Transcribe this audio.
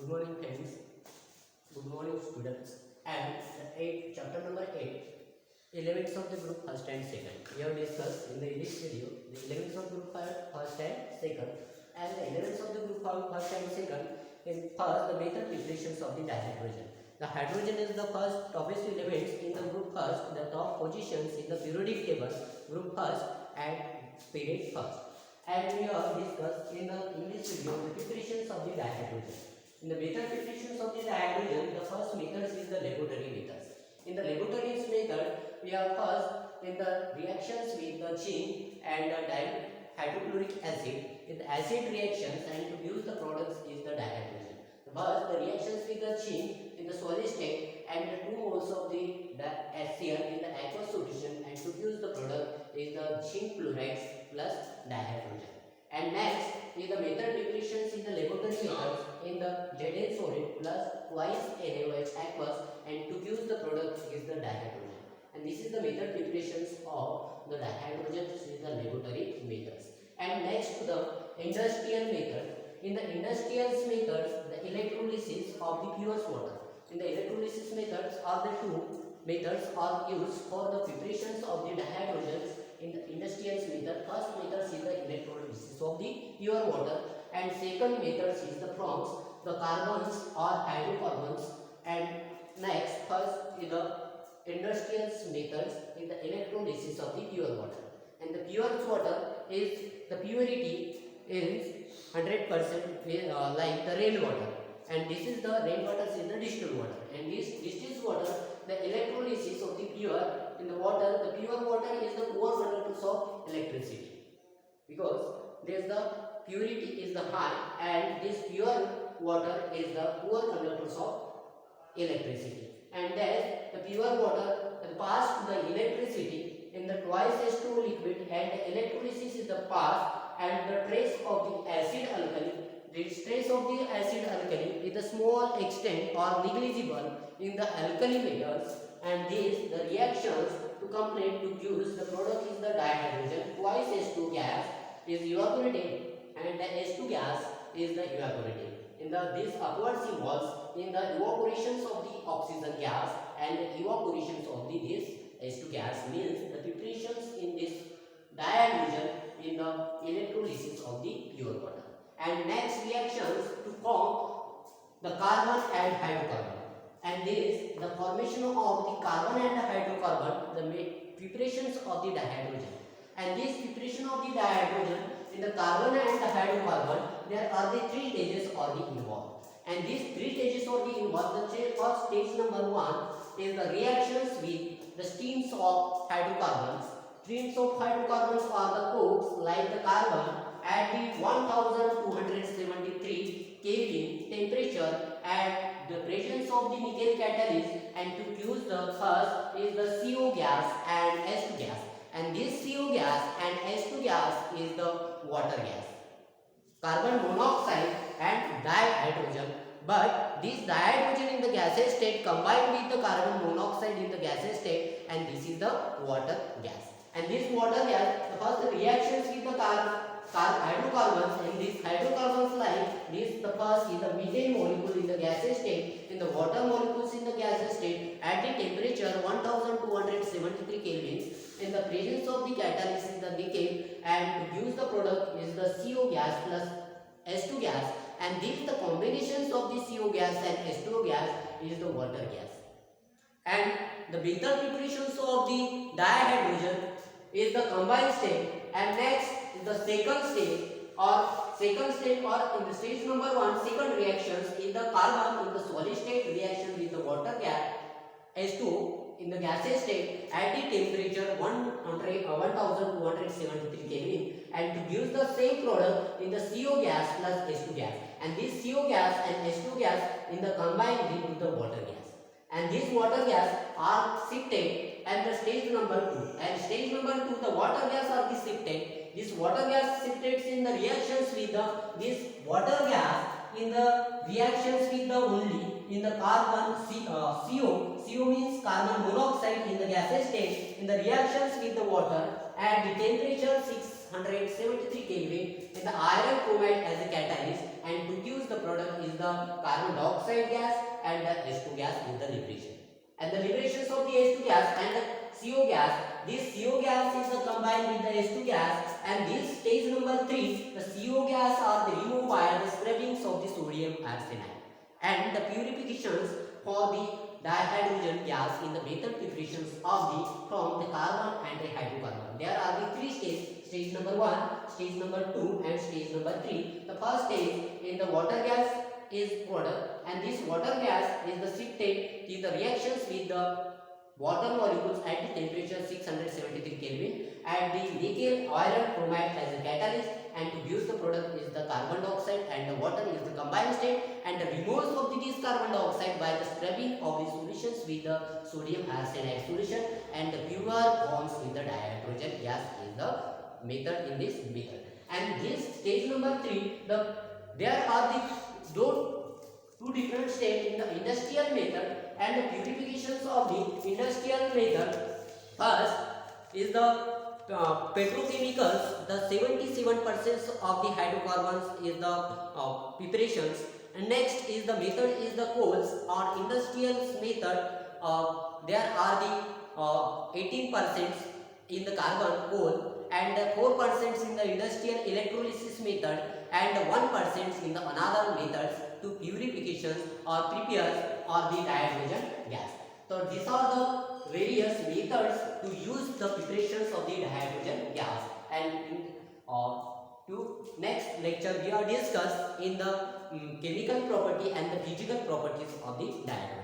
Good morning friends, good morning students, and chapter number 8, elements of the group first and second. We have discussed in this video the elements of group first and second, and the elements of the group first and second. In first, the method preparations of the dihydrogen. The hydrogen is the first topest elements in the group first, the top positions in the periodic table, group first and period first. And we have discussed in this video the preparations of the dihydrogen. In the method preparations of the dihydrogen, the first method is the laboratory methods. In the laboratory method, we have first in the reactions with the zinc and the hydrochloric acid. In the acid reactions and to use the products is the dihydrogen. First, the reactions with the zinc in the solid state and the 2 moles of the HCl in the aqueous solution, and to use the product is the zinc chlorides plus dihydrogen. And next is the method preparations in the laboratory methods in the lead solid plus twice NaOH aqueous, and to use the product is the dihydrogen. And this is the method preparations of the dihydrogen in the laboratory methods. And next to the industrial method. In the industrial methods, the electrolysis of the pure water. In the electrolysis methods are the 2 methods are used for the preparations of the dihydrogens in the industrial method. First method is the electrolysis of the pure water, and second method is the from the carbons or hydrocarbons. And next, first is the industrial methods in the electrolysis of the pure water. And the pure water is the purity is 100% like the rainwater, and this is the rainwater is the distilled water, and this distilled water, the electrolysis of the pure in the water, the pure water is the poor conductors of electricity, because there is the purity is the high, and this pure water is the poor conductors of electricity. And then the pure water pass the electricity in the twice H2 liquid, and the electrolysis is the pass, and the trace of the acid alkali, this trace of the acid alkali is the small extent or negligible in the alkali metals, and these the reactions to complete to use the product is the dihydrogen twice H2 gas is evaporated, and the H2 gas is the evaporated. In the this upward symbols in the evaporations of the oxygen gas and the evaporations of the this H2 gas means the preparations in this dihydrogen in the electrolysis of the pure water. And next reactions to form the carbon and hydrocarbon, and this the formation of the carbon and the hydrocarbon, the preparations of the dihydrogen. And this preparation of the dihydrogen in the carbon and the hydrocarbon, there are the 3 stages are the involved, and these 3 stages are the involved. The first stage number 1 is the reactions with the streams of hydrocarbons. Streams of hydrocarbons are the cokes like the carbon at the 1273 Kelvin temperature at the presence of the nickel catalyst, and to use the first is the CO gas and H2 gas, and this CO gas and H2 gas is the water gas, carbon monoxide and dihydrogen. But this dihydrogen in the gaseous state combined with the carbon monoxide in the gaseous state, and this is the water gas. And this water gas, the first reactions with the hydrocarbons, and these hydrocarbons like this, the first is the methane molecule in the gaseous state, in the water molecules in the gaseous state at the temperature 1273 Kelvin, in the presence of the catalyst is the nickel, and to use the product is the CO gas plus H2 gas, and these the combinations of the CO gas and H2 gas is the water gas. And the method preparations of the dihydrogen is the combined state, and next is the second stage or in the stage number 1 second reactions in the carbon in the solid state reaction with the water gas H2 in the gaseous state at the temperature 1273 Kelvin, and to use the same product in the CO gas plus H2 gas, and this CO gas and H2 gas in the combined with the water gas, and these water gas are sifted at the stage number 2, and stage number 2 the water gas are the sifted. This water gas sifted in the reactions with the this water gas in the reactions with the only in the carbon CO means carbon monoxide in the gaseous state in the reactions with the water at the temperature 673 Kelvin in the iron chromate as a catalyst, and to use the product is the carbon dioxide gas, and the H2 gas is the liberation. And the liberations of the H2 gas and the CO gas, this CO gas is combined with the H2 gas, and this stage number 3, the CO gas are removed by the scrubbings of the sodium arsenide, and the purifications for the dihydrogen gas in the method preparations of the from the carbon and the hydrocarbon. There are the three stages: stage number 1, stage number 2, and stage number 3. The first stage in the water gas is product, and this water gas is the shifted to the reactions with the water molecules at the temperature 673 Kelvin, and the nickel iron bromide as a catalyst, and to use the product is the carbon dioxide and the water is the combined state, and the removal of this carbon dioxide by the scrubbing of the solutions with the sodium arsenide solution, and the pure bonds with the dihydrogen gas is the method in this method. And this stage number 3, there are the two different states in the industrial method and the purifications of the industrial method. First is the petrochemicals, the 77% of the hydrocarbons is the preparations, and next is the method is the coals or industrial method. There are the 18% in the carbon coal, and 4% in the industrial electrolysis method, and 1% in the another methods to purifications or prepares or the dihydrogen gas. So these are the various methods to use the preparations of the dihydrogen gas. And in to next lecture we are discuss in the chemical property and the physical properties of the dihydrogen.